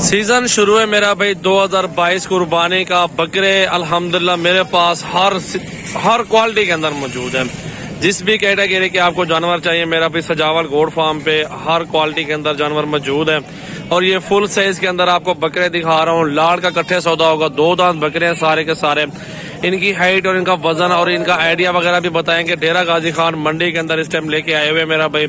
Season शुरू है मेरा भाई 2022 कुर्बानी का। बकरे अल्हम्दुलिल्लाह मेरे पास हर क्वालिटी के अंदर मौजूद है। जिस भी कैटेगरी के आपको जानवर चाहिए मेरा भाई सजावल गोड फार्म पे हर क्वालिटी के अंदर जानवर मौजूद है। और ये फुल साइज के अंदर आपको बकरे दिखा रहा हूँ। लाड़ का कट्ठे सौदा होगा, 2 दांत बकरे हैं सारे के सारे। इनकी हाइट और इनका वजन और इनका आइडिया वगैरह भी बताएंगे। डेरा गाजी खान मंडी के अंदर इस टाइम लेके आए हुए मेरा भाई।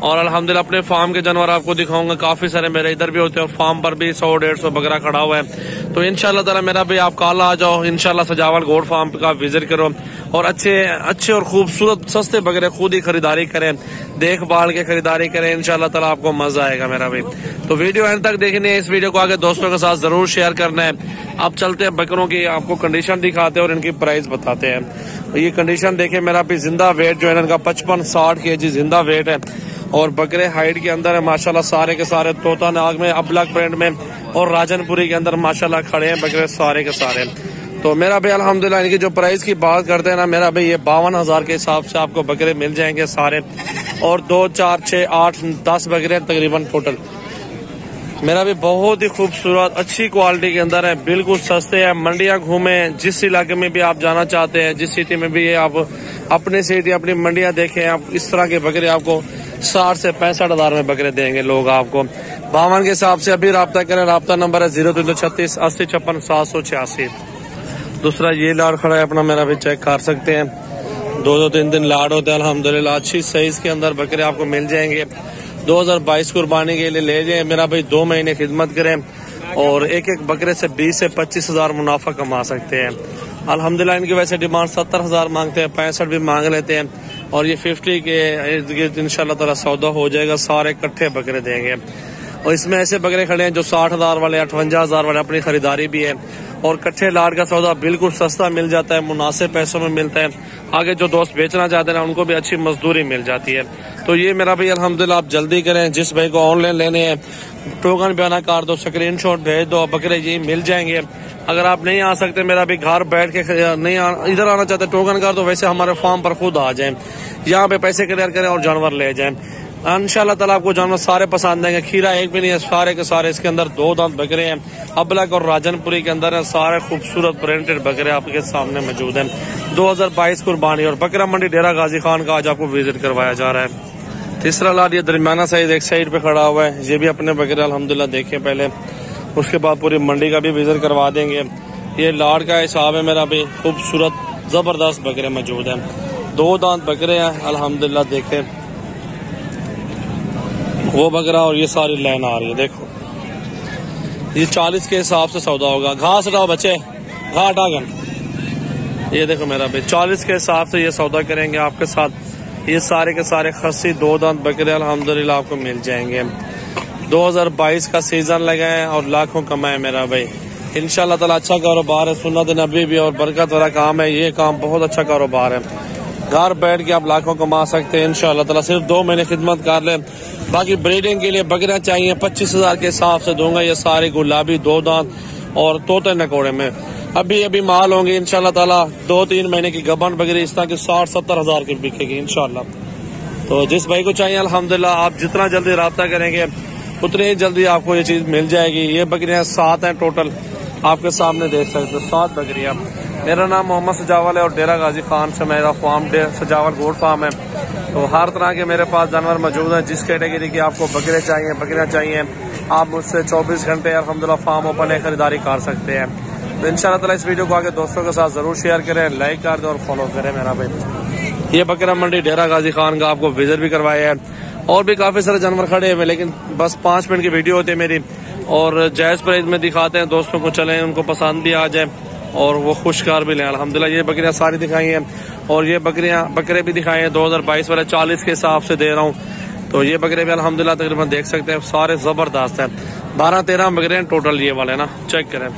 और अल्हम्दुलिल्लाह अपने फार्म के जानवर आपको दिखाऊंगा। काफी सारे मेरे इधर भी होते हैं, फार्म पर भी 100-150 बकरा खड़ा हुआ है। तो इंशाल्लाह ताला मेरा भाई आप कल आ जाओ, इंशाल्लाह सजावल गोड फार्म का विजिट करो और अच्छे और खूबसूरत सस्ते बकरे खुद ही खरीदारी करें, देखभाल के खरीदारी करें। इंशाल्लाह ताला आपको मजा आएगा मेरा भाई। तो वीडियो एंड तक देखनी है, इस वीडियो को आगे दोस्तों के साथ जरूर शेयर करना है। अब चलते हैं बकरों की आपको कंडीशन दिखाते हैं और इनकी प्राइस बताते हैं। ये कंडीशन देखें मेरा भी, जिंदा वेट जो है इनका 55-60 kg जिंदा वेट है। और बकरे हाइट के अंदर है माशाल्लाह सारे के सारे। तोता नाग में, अबलग प्रिंट में और राजनपुरी के अंदर माशाल्लाह खड़े हैं बकरे सारे के सारे। तो मेरा भाई अल्हम्दुलिल्लाह इनकी जो प्राइस की बात करते हैं ना मेरा भाई, ये 52,000 के हिसाब से आपको बकरे मिल जाएंगे सारे। और 2, 4, 6, 8, 10 बकरे तकरीबन टोटल मेरा भी बहुत ही खूबसूरत अच्छी क्वालिटी के अंदर है। बिल्कुल सस्ते हैं। मंडियां घूमें, जिस इलाके में भी आप जाना चाहते हैं, जिस सिटी में भी आप अपने सिटी अपनी मंडियां देखें, आप इस तरह के बकरे आपको 60 से 65,000 में बकरे देंगे लोग आपको। 52 के हिसाब से अभी रब्ता करें। रब्ता नंबर है 0336 80 56 786। दूसरा ये लाड़ खड़ा है अपना मेरा भी, चेक कर सकते हैं। 2-2, 3-3 लाड़ होते हैं अल्हम्दुलिल्लाह। अच्छी साइज के अंदर बकरे आपको मिल जाएंगे। 2022 कुर्बानी के लिए ले जाए मेरा भाई। 2 महीने खिदमत करें और एक बकरे से 20 से 25,000 मुनाफा कमा सकते हैं अल्हम्दुलिल्लाह। इनकी वैसे डिमांड 70,000 मांगते हैं, 65 भी मांग लेते हैं। और ये 50 के इर्द गिर्द इंशाल्लाह ताला सौदा हो जाएगा। सारे इकट्ठे बकरे देंगे। और इसमें ऐसे बकरे खड़े हैं जो 60,000 वाले, 58,000 वाले, अपनी खरीदारी भी है। और कट्ठे लाड़ का सौदा बिल्कुल सस्ता मिल जाता है, मुनासिब पैसों में मिलता है। आगे जो दोस्त बेचना चाहते हैं ना उनको भी अच्छी मजदूरी मिल जाती है। तो ये मेरा भाई अल्हम्दुलिल्लाह आप जल्दी करें। जिस भाई को ऑनलाइन लेने हैं टोकन बयाना कर दो, स्क्रीनशॉट भेज दो, बकरे ये मिल जाएंगे। अगर आप नहीं आ सकते मेरा भी घर बैठ के इधर आना चाहते टोकन कर दो, वैसे हमारे फार्म पर खुद आ जाए, यहाँ पे पैसे क्लियर करें और जानवर ले जाएं। इंशाल्लाह ताला आपको जानवर सारे पसंद आएंगे। खीरा एक भी नहीं है, सारे के सारे इसके अंदर 2 दांत बकरे हैं। अबलग और राजनपुरी के अंदर है। सारे खूबसूरत प्रिंटेड बकरे आपके सामने मौजूद हैं। 2022 कुर्बानी और बकरा मंडी डेरा गाजी खान का आज आपको विजिट करवाया जा रहा है। तीसरा लाड ये दरमियाना साइज एक साइड पे खड़ा हुआ है। ये भी अपने बकरे अल्हम्दुलिल्लाह देखे पहले, उसके बाद पूरी मंडी का भी विजिट करवा देंगे। ये लाड़ का हिसाब है मेरा भी। खूबसूरत जबरदस्त बकरे मौजूद है। 2 दांत बकरे हैं अल्हम्दुलिल्लाह। देखे वो बकरा और ये सारी लाइन आ रही है। देखो ये 40 के हिसाब से सौदा होगा। घास हटाओ बच्चे, घास हटागन। ये देखो मेरा भाई 40 के हिसाब से ये सौदा करेंगे आपके साथ। ये सारे के सारे खस्सी 2 दांत बकरे अल्हम्दुलिल्लाह आपको मिल जाएंगे। 2022 का सीजन लगा है और लाखों कमाए मेरा भाई। इंशाल्लाह ताला अच्छा कारोबार है। सुन्नत नबी भी और बरकत वाला काम है। ये काम बहुत अच्छा कारोबार है। घर बैठ के आप लाखों कमा सकते हैं इंशाल्लाह ताला। सिर्फ 2 महीने खिदमत कर ले। बाकी ब्रीडिंग के लिए बकरियां चाहिए 25,000 के हिसाब से दूंगा। ये सारे गुलाबी 2 दांत और तोते नकोड़े में अभी माल होंगे इंशाल्लाह ताला। 2-3 महीने की गबन बकरी इस तरह की 60-70 हजार की बिकेगी इंशाल्लाह। तो जिस भाई को चाहिए अल्हम्दुलिल्लाह आप जितना जल्दी राब्ता करेंगे उतनी ही जल्दी आपको ये चीज मिल जाएगी। ये बकरियां 7 हैं टोटल, आपके सामने देख सकते हो 7 बकरियां। मेरा नाम मोहम्मद सजावल है और डेरा गाजी खान से मेरा फार्म सजावल गोड फार्म है। तो हर तरह के मेरे पास जानवर मौजूद हैं। जिस कैटेगरी की आपको बकरे चाहिए, बकरियां चाहिए, आप मुझसे 24 घंटे अल्हम्दुलिल्लाह फार्म ओपन है, खरीदारी कर सकते हैं। तो इंशाल्लाह ताला इस वीडियो को आगे दोस्तों के साथ जरूर शेयर करें, लाइक कर दें और फॉलो करें मेरा भाई। ये बकरा मंडी डेरा गाजी खान का आपको विजिट भी करवाया है। और भी काफी सारे जानवर खड़े हुए, लेकिन बस 5 मिनट की वीडियो होती है मेरी और जायज प्राइस में दिखाते हैं दोस्तों को। चलें उनको पसंद भी आ जाए और वो खुशकार भी लें अल्हम्दुलिल्लाह। ये बकरियां सारी दिखाई हैं और ये बकरे भी दिखाए हैं 2022 वाले 40 के हिसाब से दे रहा हूँ। तो ये बकरे भी अल्हम्दुलिल्लाह तकरीबन देख सकते हैं सारे जबरदस्त हैं। 12-13 बकरे हैं टोटल ये वाले ना, चेक करें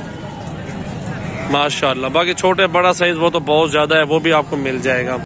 माशाल्लाह। बाकी छोटे बड़ा साइज वो तो बहुत ज्यादा है, वो भी आपको मिल जाएगा।